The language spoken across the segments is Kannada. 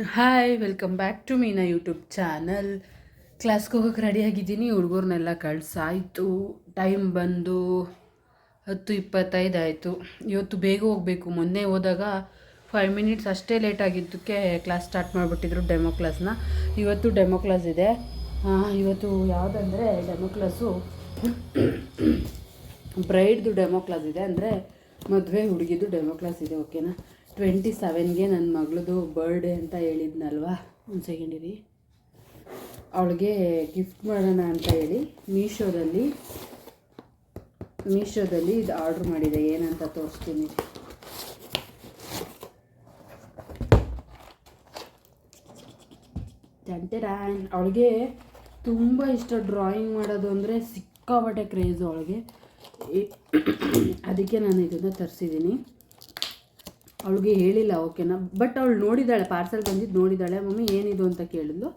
Hi, welcome back to Meena YouTube channel. ಕ್ಲಾಸ್ಗೆ ಹೋಗೋಕೆ ರೆಡಿಯಾಗಿದ್ದೀನಿ. ಹುಡುಗರನ್ನೆಲ್ಲ ಕಳ್ಸಾಯಿತು. ಟೈಮ್ ಬಂದು 10:25 ಆಯಿತು. ಇವತ್ತು ಬೇಗ ಹೋಗಬೇಕು. ಮೊನ್ನೆ ಹೋದಾಗ 5 ಮಿನಿಟ್ಸ್ ಅಷ್ಟೇ ಲೇಟ್ ಆಗಿದ್ದಕ್ಕೆ ಕ್ಲಾಸ್ ಸ್ಟಾರ್ಟ್ ಮಾಡಿಬಿಟ್ಟಿದ್ರು, ಡೆಮೋ ಕ್ಲಾಸ್ನ. ಇವತ್ತು ಡೆಮೋ ಕ್ಲಾಸ್ ಇದೆ. ಇವತ್ತು ಯಾವುದಂದರೆ ಡೆಮೋ ಕ್ಲಾಸು ಬ್ರೈಡ್ದು ಡೆಮೋ ಕ್ಲಾಸ್ ಇದೆ. ಅಂದರೆ ಮದುವೆ ಹುಡುಗಿದು ಡೆಮೋ ಕ್ಲಾಸ್ ಇದೆ. ಓಕೆನಾ? 27ಗೆ ನನ್ನ ಮಗಳದು ಬರ್ಡೇ ಅಂತ ಹೇಳಿದ್ನಲ್ವಾ. ಒಂದು ಸೆಕೆಂಡ್ ಇರಿ. ಅವಳಿಗೆ ಗಿಫ್ಟ್ ಮಾಡೋಣ ಅಂತ ಹೇಳಿ ಮೀಶೋದಲ್ಲಿ ಇದು ಆರ್ಡ್ರ್ ಮಾಡಿದೆ. ಏನಂತ ತೋರಿಸ್ತೀನಿ. ಅವಳಿಗೆ ತುಂಬ ಇಷ್ಟ ಡ್ರಾಯಿಂಗ್ ಮಾಡೋದು ಅಂದರೆ, ಸಿಕ್ಕಾಪಟ್ಟೆ ಕ್ರೇಜು ಅವಳಿಗೆ. ಅದಕ್ಕೆ ನಾನು ಇದನ್ನು ತರಿಸಿದ್ದೀನಿ. ಅವಳಿಗೆ ಹೇಳಿಲ್ಲ, ಓಕೆನಾ? ಬಟ್ ಅವಳು ನೋಡಿದ್ದಾಳೆ, ಪಾರ್ಸೆಲ್ ಬಂದಿದ್ದು ನೋಡಿದ್ದಾಳೆ. ಮಮ್ಮಿ ಏನಿದು ಅಂತ ಕೇಳಿದ್ಲು.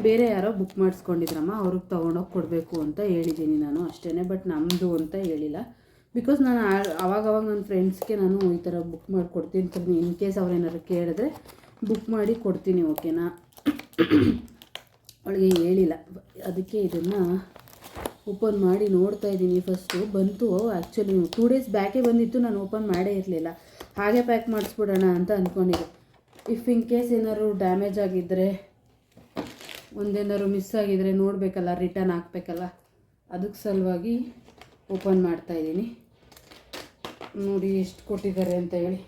ಬೇರೆ ಯಾರೋ ಬುಕ್ ಮಾಡಿಸ್ಕೊಂಡಿದ್ರಮ್ಮ, ಅವ್ರಿಗೆ ತೊಗೊಂಡೋಗಿ ಕೊಡಬೇಕು ಅಂತ ಹೇಳಿದ್ದೀನಿ ನಾನು, ಅಷ್ಟೇ. ಬಟ್ ನಮ್ಮದು ಅಂತ ಹೇಳಿಲ್ಲ. ಬಿಕಾಸ್ ನಾನು ಅವಾಗವಾಗ ನನ್ನ ಫ್ರೆಂಡ್ಸ್ಗೆ ನಾನು ಈ ಥರ ಬುಕ್ ಮಾಡಿ ಕೊಡ್ತೀನಿ. ಇನ್ ಕೇಸ್ ಅವ್ರೇನಾದ್ರು ಕೇಳಿದ್ರೆ ಬುಕ್ ಮಾಡಿ ಕೊಡ್ತೀನಿ, ಓಕೆನಾ? ಅವಳಿಗೆ ಹೇಳಿಲ್ಲ. ಅದಕ್ಕೆ ಇದನ್ನು ಓಪನ್ ಮಾಡಿ ನೋಡ್ತಾ ಇದ್ದೀನಿ. ಫಸ್ಟು ಬಂತು, ಆ್ಯಕ್ಚುಲಿ 2 ಡೇಸ್ ಬ್ಯಾಕೇ ಬಂದಿತ್ತು. ನಾನು ಓಪನ್ ಮಾಡೇ ಇರಲಿಲ್ಲ. ಹಾಗೆ ಪ್ಯಾಕ್ ಮಾಡಿಸ್ಬಿಡೋಣ ಅಂತ ಅಂದ್ಕೊಂಡಿದ್ದೆ. ಇಫ್ ಇನ್ ಕೇಸ್ ಏನಾದ್ರು ಡ್ಯಾಮೇಜ್ ಆಗಿದ್ದರೆ, ಒಂದೇನಾದ್ರು ಮಿಸ್ ಆಗಿದ್ದರೆ ನೋಡಬೇಕಲ್ಲ, ರಿಟರ್ನ್ ಹಾಕಬೇಕಲ್ಲ. ಅದಕ್ಕೆ ಸಲುವಾಗಿ ಓಪನ್ ಮಾಡ್ತಾಯಿದ್ದೀನಿ. ನೋಡಿ ಎಷ್ಟು ಕೊಟ್ಟಿದ್ದಾರೆ ಅಂತ ಹೇಳಿ.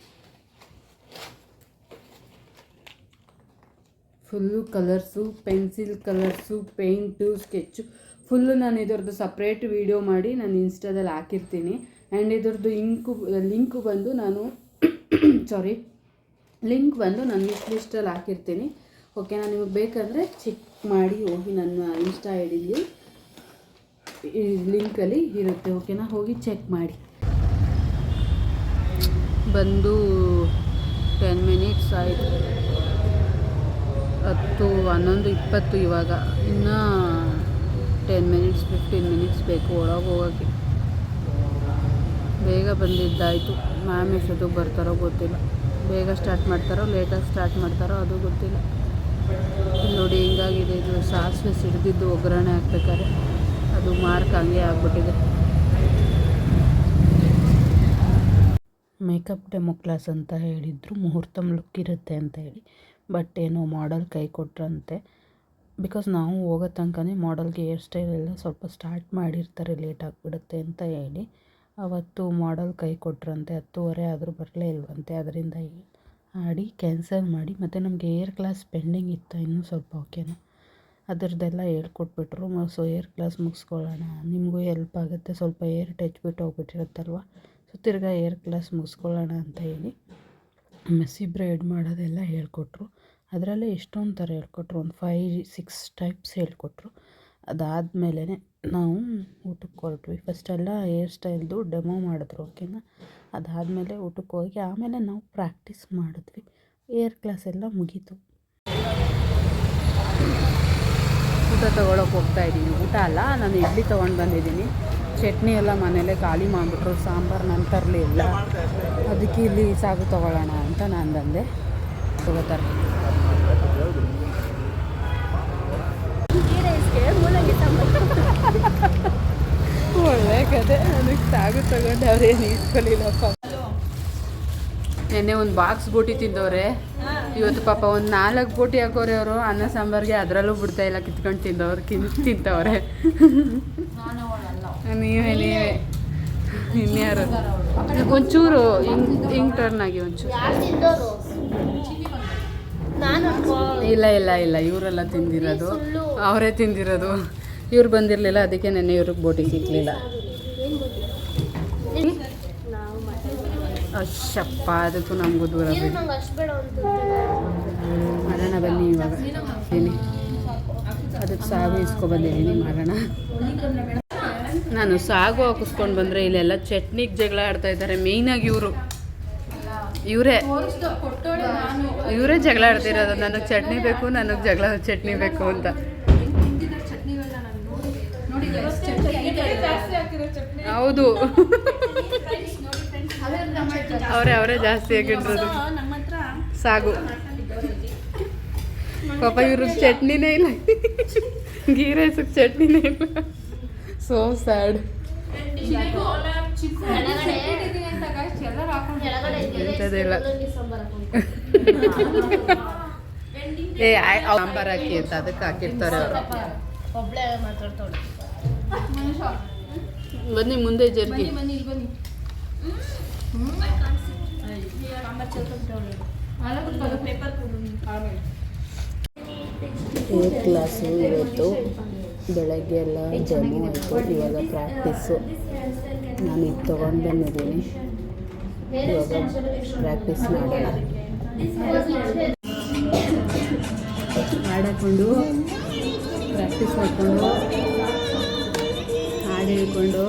Full colours, pencil colours, paint, sketch, full. ನಾನು ಇದರದ್ದು ಸಪ್ರೇಟ್ ವೀಡಿಯೋ ಮಾಡಿ ನಾನು ಇನ್ಸ್ಟಾದಲ್ಲಿ ಹಾಕಿರ್ತೀನಿ. ಆ್ಯಂಡ್ ಇದರದ್ದು ಲಿಂಕ್ ಬಂದು ನಾನು ನಾನು ವಿಶ್ ಲಿಸ್ಟಲ್ಲಿ ಹಾಕಿರ್ತೀನಿ, ಓಕೆನಾ? ನಿಮಗೆ ಬೇಕಂದರೆ ಚೆಕ್ ಮಾಡಿ ಹೋಗಿ. ನನ್ನ ಇನ್ಸ್ಟಾ ಐಡಿಲಿ ಈ ಲಿಂಕಲ್ಲಿ ಇರುತ್ತೆ, ಓಕೆನಾ? ಹೋಗಿ ಚೆಕ್ ಮಾಡಿ. ಬಂದು 10 ಮಿನಿಟ್ಸ್ ಆಯಿತು. 10, 11, 20 ಇವಾಗ. ಇನ್ನು 10 ಮಿನಿಟ್ಸ್ 15 ಮಿನಿಟ್ಸ್ ಬೇಕು ಒಳಗೆ ಹೋಗೋಕ್ಕೆ. ಬೇಗ ಬಂದಿದ್ದಾಯಿತು. ಮ್ಯಾಮ್ ಎಷ್ಟೊತ್ತಿಗೆ ಬರ್ತಾರೋ ಗೊತ್ತಿಲ್ಲ. ಬೇಗ ಸ್ಟಾರ್ಟ್ ಮಾಡ್ತಾರೋ ಲೇಟಾಗಿ ಸ್ಟಾರ್ಟ್ ಮಾಡ್ತಾರೋ ಅದು ಗೊತ್ತಿಲ್ಲ. ನೋಡಿ ಹಿಂಗಾಗಿದೆ. ಇದು ಸಾಸಿವೆ ಸಿಡಿದಿದ್ದು ಒಗ್ಗರಣೆ ಹಾಕ್ಬೇಕಾದ್ರೆ ಅದು ಮಾರ್ಕ್ ಹಂಗೆ ಆಗ್ಬಿಟ್ಟಿದೆ. ಮೇಕಪ್ ಡೆಮೋ ಕ್ಲಾಸ್ ಅಂತ ಹೇಳಿದ್ರು, ಮುಹೂರ್ತಮ್ ಲುಕ್ ಇರುತ್ತೆ ಅಂತ ಹೇಳಿ. ಬಟ್ ಏನೋ ಮಾಡೆಲ್ ಕೈ ಕೊಟ್ರಂತೆ. ಬಿಕಾಸ್ ನಾವು ಹೋಗೋ ತನಕನೇ ಮಾಡೆಲ್ಗೆ ಹೇರ್ ಸ್ಟೈಲ್ ಎಲ್ಲ ಸ್ವಲ್ಪ ಸ್ಟಾರ್ಟ್ ಮಾಡಿರ್ತಾರೆ, ಲೇಟ್ ಆಗಿಬಿಡುತ್ತೆ ಅಂತ ಹೇಳಿ. ಅವತ್ತು ಮಾಡೆಲ್ ಕೈ ಕೊಟ್ರಂತೆ. 10:30 ಆದರೂ ಬರಲೇ ಇಲ್ವಂತೆ. ಅದರಿಂದ ಆಡಿ ಕ್ಯಾನ್ಸಲ್ ಮಾಡಿ, ಮತ್ತು ನಮಗೆ ಏರ್ ಕ್ಲಾಸ್ ಪೆಂಡಿಂಗ್ ಇತ್ತು ಇನ್ನೂ ಸ್ವಲ್ಪ, ಓಕೆನಾ? ಅದರದ್ದೆಲ್ಲ ಹೇಳ್ಕೊಟ್ಬಿಟ್ರು. ಸೊ ಏರ್ ಕ್ಲಾಸ್ ಮುಗಿಸ್ಕೊಳ್ಳೋಣ, ನಿಮಗೂ ಹೆಲ್ಪ್ ಆಗುತ್ತೆ. ಸ್ವಲ್ಪ ಏರ್ ಟಚ್ ಬಿಟ್ಟು ಹೋಗ್ಬಿಟ್ಟಿರುತ್ತಲ್ವ. ಸೊ ತಿರ್ಗಾ ಏರ್ ಕ್ಲಾಸ್ ಮುಗಿಸ್ಕೊಳ್ಳೋಣ ಅಂತ ಹೇಳಿ ಮೆಸ್ಸಿ ಬ್ರೈಡ್ ಮಾಡೋದೆಲ್ಲ ಹೇಳ್ಕೊಟ್ರು. ಅದರಲ್ಲೇ ಎಷ್ಟೊಂದು ಥರ ಹೇಳ್ಕೊಟ್ರು. ಒಂದು 5-6 ಟೈಪ್ಸ್ ಹೇಳ್ಕೊಟ್ರು. ಅದಾದಮೇಲೆ ನಾವು ಊಟಕ್ಕೆ ಹೊರಟ್ವಿ. ಫಸ್ಟೆಲ್ಲ ಹೇರ್ ಸ್ಟೈಲ್ದು ಡೆಮೋ ಮಾಡಿದ್ರು, ಓಕೆನಾ? ಅದಾದಮೇಲೆ ಊಟಕ್ಕೆ ಹೋಗಿ ಆಮೇಲೆ ನಾವು ಪ್ರಾಕ್ಟೀಸ್ ಮಾಡಿದ್ವಿ. ಏರ್ ಕ್ಲಾಸ್ ಎಲ್ಲ ಮುಗೀತು. ಊಟ ತೊಗೊಳಕ್ಕೆ ಹೋಗ್ತಾಯಿದ್ದೀನಿ. ಊಟ ಅಲ್ಲ, ನಾನು ಇಡ್ಲಿ ತೊಗೊಂಡು ಬಂದಿದ್ದೀನಿ. ಚಟ್ನಿ ಎಲ್ಲ ಮನೇಲೆ ಖಾಲಿ ಮಾಡಿಬಿಟ್ರು. ಸಾಂಬಾರು ನಾನು ತರಲಿಲ್ಲ. ಅದಕ್ಕೆ ಇಲ್ಲಿ ಸಾಗು ತೊಗೊಳ್ಳೋಣ ಅಂತ ನಾನು ಬಂದೆ. ತೊಗೋತಾರೆ. ಒಳ್ಳೆ ಕತೆ. ಅದಕ್ಕೆ ಸಾಗು ತಗೊಂಡು ಅವ್ರೇನು ಇಟ್ಕೊಳ್ಳಿಲ್ಲಪ್ಪ. ನೆನ್ನೆ ಒಂದು ಬಾಕ್ಸ್ ಬೋಟಿ ತಿಂದವ್ರೆ. ಇವತ್ತು ಪಾಪ ಒಂದು 4 ಬೋಟಿ ಹಾಕೋರೆ ಅವರು ಅನ್ನ ಸಾಂಬಾರಿಗೆ. ಅದರಲ್ಲೂ ಬಿಡ್ತಾಯಿಲ್ಲ, ಕಿತ್ಕೊಂಡು ತಿಂತವ್ರೆ. ನೀವೇ ಇನ್ಯಾರು? ಒಂಚೂರು ಹಿಂಗೆ ಟರ್ನ್ ಆಗಿ ಒಂಚೂರು. ಇಲ್ಲ ಇವರೆಲ್ಲ ತಿಂದಿರೋದು, ಅವರೇ ತಿಂದಿರೋದು. ಇವ್ರು ಬಂದಿರಲಿಲ್ಲ, ಅದಕ್ಕೆ ನೆನ್ನೆ ಇವ್ರಿಗೆ ಬೋಟಿ ಸಿಕ್ಕಲಿಲ್ಲ. ಅಷ್ಟಪ್ಪ, ಅದಕ್ಕೂ ನಮಗೂ ದೂರ ಬಿಡಿ. ಮಾಡೋಣ ಬನ್ನಿ ಇವಾಗ. ಅದಕ್ಕೆ ಸಾಗು ಇಸ್ಕೊಬಂದಿದ್ದೀನಿ, ಮಾಡೋಣ. ನಾನು ಸಾಗು ಹಾಕಿಸ್ಕೊಂಡು ಬಂದರೆ ಇಲ್ಲೆಲ್ಲ ಚಟ್ನಿಗೆ ಜಗಳ ಆಡ್ತಾ ಇದ್ದಾರೆ. ಮೇಯ್ನಾಗಿ ಇವರೇ ಜಗಳ ಆಡ್ತಿರೋದು. ನನಗೆ ಚಟ್ನಿ ಬೇಕು, ನನಗೆ ಚಟ್ನಿ ಬೇಕು ಅಂತ. ಹೌದು, ಅವರೇ ಜಾಸ್ತಿ ಆಗಿರೋದು. ಸಾಗು ಪಾಪ ಇವ್ರ ಚಟ್ನಿನೇ ಇಲ್ಲ, ಗೀ ರೈಸಿಗೆ ಚಟ್ನಿನೇ ಇಲ್ಲ. So sad. ಏ ಸಾಂಬಾರ್ ಹಾಕಿ ಅಂತ ಅದಕ್ಕೆ ಹಾಕಿರ್ತಾರೆ ಅವರು. ಬನ್ನಿ ಮುಂದೆ ಜರ್ಗಿ. ಏರ್ ಕ್ಲಾಸು ಇವತ್ತು ಬೆಳಗ್ಗೆ ಎಲ್ಲ ಜಮು ಆಯಿತು. ಇವಾಗ ಪ್ರಾಕ್ಟೀಸು ನಾನು ಇದು ತೊಗೊಂಡು ಬಂದಿದ್ದೀನಿ. ಇವಾಗ ಪ್ರಾಕ್ಟೀಸ್ ಮಾಡೋಣ. ಹಾಡಾಕೊಂಡು ಪ್ರಾಕ್ಟೀಸ್ ಮಾಡಿಕೊಂಡು ಹಾಡು ಹೇಳ್ಕೊಂಡು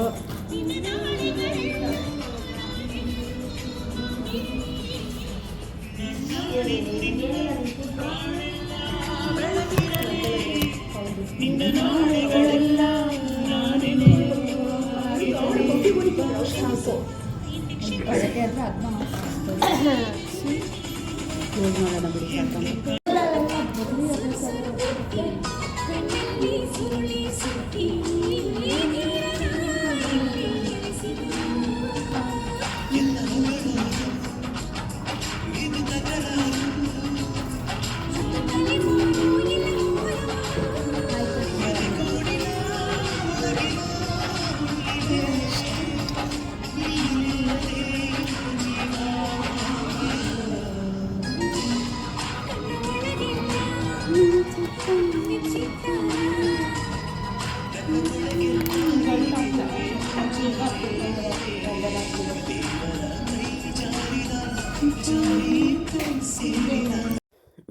ಯೂಸ್ ಮಾಡೋಣ ಬಿಡಿ ಸಾಕಂತ.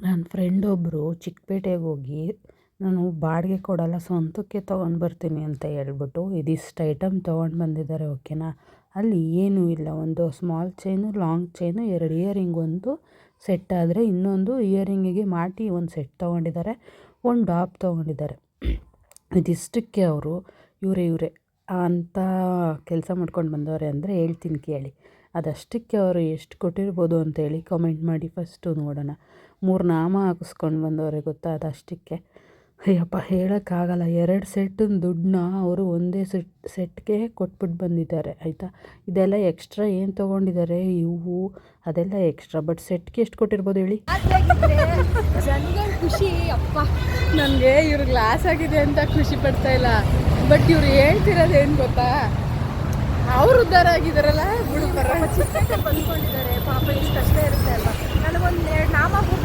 ನನ್ನ ಫ್ರೆಂಡ್ ಒಬ್ಬರು ಚಿಕ್ಕಪೇಟೆಗೆ ಹೋಗಿ ನಾನು ಬಾಡಿಗೆ ಕೊಡಲ್ಲ ಸ್ವಂತಕ್ಕೆ ತೊಗೊಂಡು ಬರ್ತೀನಿ ಅಂತ ಹೇಳ್ಬಿಟ್ಟು ಇದಿಷ್ಟು ಐಟಮ್ ತೊಗೊಂಡು ಬಂದಿದ್ದಾರೆ. ಓಕೆನಾ, ಅಲ್ಲಿ ಏನೂ ಇಲ್ಲ. ಒಂದು small chain, long chain, 2 earring, ಒಂದು ಸೆಟ್ ಆದರೆ ಇನ್ನೊಂದು ಇಯರಿಂಗಿಗೆ ಮಾಟಿ ಒಂದು ಸೆಟ್ ತೊಗೊಂಡಿದ್ದಾರೆ, ಒಂದು ಡಾಪ್ ತೊಗೊಂಡಿದ್ದಾರೆ. ಇದಿಷ್ಟಕ್ಕೆ ಅವರು ಇವರೇ ಅಂತ ಕೆಲಸ ಮಾಡ್ಕೊಂಡು ಬಂದವ್ರೆ ಅಂದರೆ ಹೇಳ್ತೀನಿ ಕೇಳಿ. ಅದಷ್ಟಕ್ಕೆ ಅವರು ಎಷ್ಟು ಕೊಟ್ಟಿರ್ಬೋದು ಅಂತೇಳಿ ಕಮೆಂಟ್ ಮಾಡಿ ಫಸ್ಟು ನೋಡೋಣ. 3 ನಾಮ ಹಾಕಿಸ್ಕೊಂಡು ಬಂದವ್ರೆ ಗೊತ್ತಾ, ಅದಷ್ಟಕ್ಕೆ. ಅಯ್ಯಪ್ಪ ಹೇಳೋಕ್ಕಾಗಲ್ಲ. 2 ಸೆಟ್ಟಿನ ದುಡ್ಡನ್ನ ಅವರು ಒಂದೇ ಸೆಟ್ಗೆ ಕೊಟ್ಬಿಟ್ಟು ಬಂದಿದ್ದಾರೆ ಆಯಿತಾ. ಇದೆಲ್ಲ ಎಕ್ಸ್ಟ್ರಾ ಏನು ತೊಗೊಂಡಿದ್ದಾರೆ ಇವು, ಅದೆಲ್ಲ ಎಕ್ಸ್ಟ್ರಾ. ಬಟ್ ಸೆಟ್ಗೆ ಎಷ್ಟು ಕೊಟ್ಟಿರ್ಬೋದು ಹೇಳಿ. ಜನಗಳ ಖುಷಿ ಅಪ್ಪ, ನನಗೆ ಇವ್ರಿಗೆ ಲಾಸ್ ಆಗಿದೆ ಅಂತ ಖುಷಿ ಪಡ್ತಾ ಇಲ್ಲ. ಬಟ್ ಇವ್ರು ಹೇಳ್ತಿರೋದೇನು ಗೊತ್ತಾ, ಅವ್ರು ಉದ್ಧಾರ ಆಗಿದ್ದಾರಲ್ಲ ಬಿಡು, ಚಿಕ್ಕ ಬಂದ್ಕೊಂಡಿದ್ದಾರೆ ಪಾಪ. ಇಷ್ಟು ಕಷ್ಟ ಇರುತ್ತೆ ಅಲ್ವಾ. ನನಗೊಂದು 2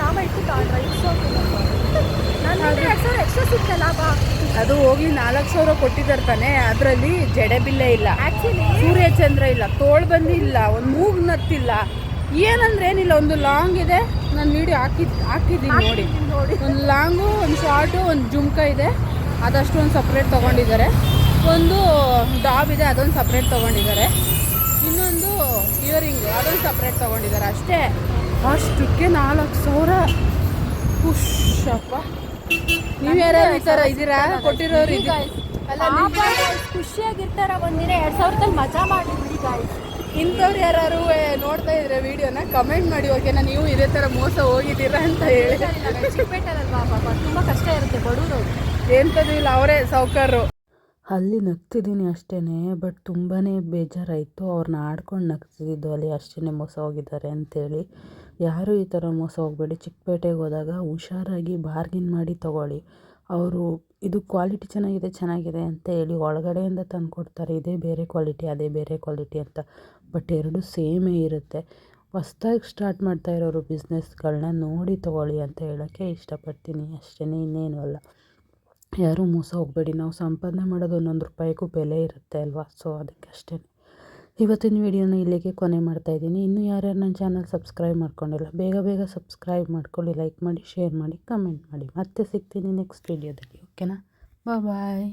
ನಾಮ ಇಟ್ಟು ತಗೊಂಡ್ರೆ ನಾನು 2,000 ಎಕ್ಸ್ಟ್ರಾ ಸಿಕ್ಕಲ್ಲ ಬಾ. ಅದು ಹೋಗಿ 4,000 ಕೊಟ್ಟಿದ್ದಾರೆ ತಾನೆ. ಅದರಲ್ಲಿ ಜಡೆಬಿಲ್ಲೆ ಇಲ್ಲ, ಆ್ಯಕ್ಚುಲಿ ಸೂರ್ಯಚಂದ್ರ ಇಲ್ಲ, ತೋಳ್ಬಂದಿ ಇಲ್ಲ, ಒಂದು ಮೂಗು ನತ್ತಿಲ್ಲ, ಏನಂದ್ರೆ ಏನಿಲ್ಲ. ಒಂದು ಲಾಂಗ್ ಇದೆ, ನಾನು ವಿಡಿಯೋ ಹಾಕಿದ್ದೀನಿ ನೋಡಿ. ಒಂದು ಲಾಂಗು, ಒಂದು ಶಾರ್ಟು, ಒಂದು ಜುಮ್ಕ ಇದೆ, ಅದಷ್ಟು ಒಂದು ಸಪ್ರೇಟ್ ತೊಗೊಂಡಿದ್ದಾರೆ. ಒಂದು ಡಾಬ್ ಇದೆ, ಅದೊಂದು ಸಪ್ರೇಟ್ ತೊಗೊಂಡಿದ್ದಾರೆ. ಇನ್ನೊಂದು ಇಯರಿಂಗು, ಅದೊಂದು ಸಪ್ರೇಟ್ ತೊಗೊಂಡಿದ್ದಾರೆ ಅಷ್ಟೇ. ಅಷ್ಟಕ್ಕೆ 4,000. ಖುಷಪ್ಪ. ನೀವು ಯಾರ್ಯಾರು ಈ ಥರ ಇದ್ದೀರಾ ಕೊಟ್ಟಿರೋರು? ಅಲ್ಲ, ಖುಷಿಯಾಗಿರ್ತಾರ. ಒಂದಿನ 2,000 ಮಜಾ ಮಾಡಿಬಿಡಿ ಗಾಯ್ಸ್. ಇಂಥವ್ರು ಯಾರು ನೋಡ್ತಾ ಇದ್ರೆ ವಿಡಿಯೋನ ಕಮೆಂಟ್ ಮಾಡಿ. ಓಕೆನಾ, ನೀವು ಇದೇ ಥರ ಮೋಸ ಹೋಗಿದ್ದೀರಾ ಅಂತ ಹೇಳಿ. ಚಿಕ್ಕಪೇಟೆಯಲ್ವಾ ಪಾಪ ತುಂಬ ಕಷ್ಟ ಇರುತ್ತೆ ಬಡವರು. ಎಂಥದ್ದು ಇಲ್ಲ, ಅವರೇ ಸಾವುಕಾರರು. ಅಲ್ಲಿ ನಗ್ತಿದ್ದೀನಿ ಅಷ್ಟೇ. ಬಟ್ ತುಂಬಾ ಬೇಜಾರಾಯಿತು. ಅವ್ರನ್ನ ಆಡ್ಕೊಂಡು ನಗ್ತಿದ್ದು ಅಲ್ಲಿ ಅಷ್ಟೇ ಮೋಸ ಹೋಗಿದ್ದಾರೆ ಅಂತೇಳಿ. ಯಾರೂ ಈ ಥರ ಮೋಸ ಹೋಗಬೇಡಿ. ಚಿಕ್ಕಪೇಟೆಗೆ ಹೋದಾಗ ಹುಷಾರಾಗಿ ಬಾರ್ಗಿನ್ ಮಾಡಿ ತೊಗೊಳ್ಳಿ. ಅವರು ಇದು ಕ್ವಾಲಿಟಿ ಚೆನ್ನಾಗಿದೆ ಅಂತ ಹೇಳಿ ಒಳಗಡೆಯಿಂದ ತಂದು ಕೊಡ್ತಾರೆ. ಇದೇ ಬೇರೆ ಕ್ವಾಲಿಟಿ, ಅದೇ ಬೇರೆ ಕ್ವಾಲಿಟಿ ಅಂತ. ಬಟ್ 2 ಸೇಮೇ ಇರುತ್ತೆ. ಹೊಸ್ದಾಗಿ ಸ್ಟಾರ್ಟ್ ಮಾಡ್ತಾ ಇರೋರು ಬಿಸ್ನೆಸ್ಗಳನ್ನ ನೋಡಿ ತೊಗೊಳ್ಳಿ ಅಂತ ಹೇಳೋಕ್ಕೆ ಇಷ್ಟಪಡ್ತೀನಿ ಅಷ್ಟೇ, ಇನ್ನೇನು ಅಲ್ಲ. ಯಾರೂ ಮೋಸ ಹೋಗಬೇಡಿ. ನಾವು ಸಂಪಾದನೆ ಮಾಡೋದು 1 ರೂಪಾಯಿಗೂ ಬೆಲೆ ಇರುತ್ತೆ ಅಲ್ವಾ. ಸೊ ಅದಕ್ಕಷ್ಟೇ. ಇವತ್ತಿನ ವಿಡಿಯೋನ ಇಲ್ಲಿಗೆ ಕೊನೆ ಮಾಡ್ತಾಯಿದ್ದೀನಿ. ಇನ್ನೂ ಯಾರ್ಯಾರು ನನ್ನ ಚಾನಲ್ ಸಬ್ಸ್ಕ್ರೈಬ್ ಮಾಡ್ಕೊಂಡಿಲ್ಲ, ಬೇಗ ಸಬ್ಸ್ಕ್ರೈಬ್ ಮಾಡ್ಕೊಳ್ಳಿ, ಲೈಕ್ ಮಾಡಿ, ಶೇರ್ ಮಾಡಿ, ಕಮೆಂಟ್ ಮಾಡಿ. ಮತ್ತೆ ಸಿಗ್ತೀನಿ ನೆಕ್ಸ್ಟ್ ವಿಡಿಯೋದಲ್ಲಿ. ಓಕೆನಾ, ಬಾಯ್.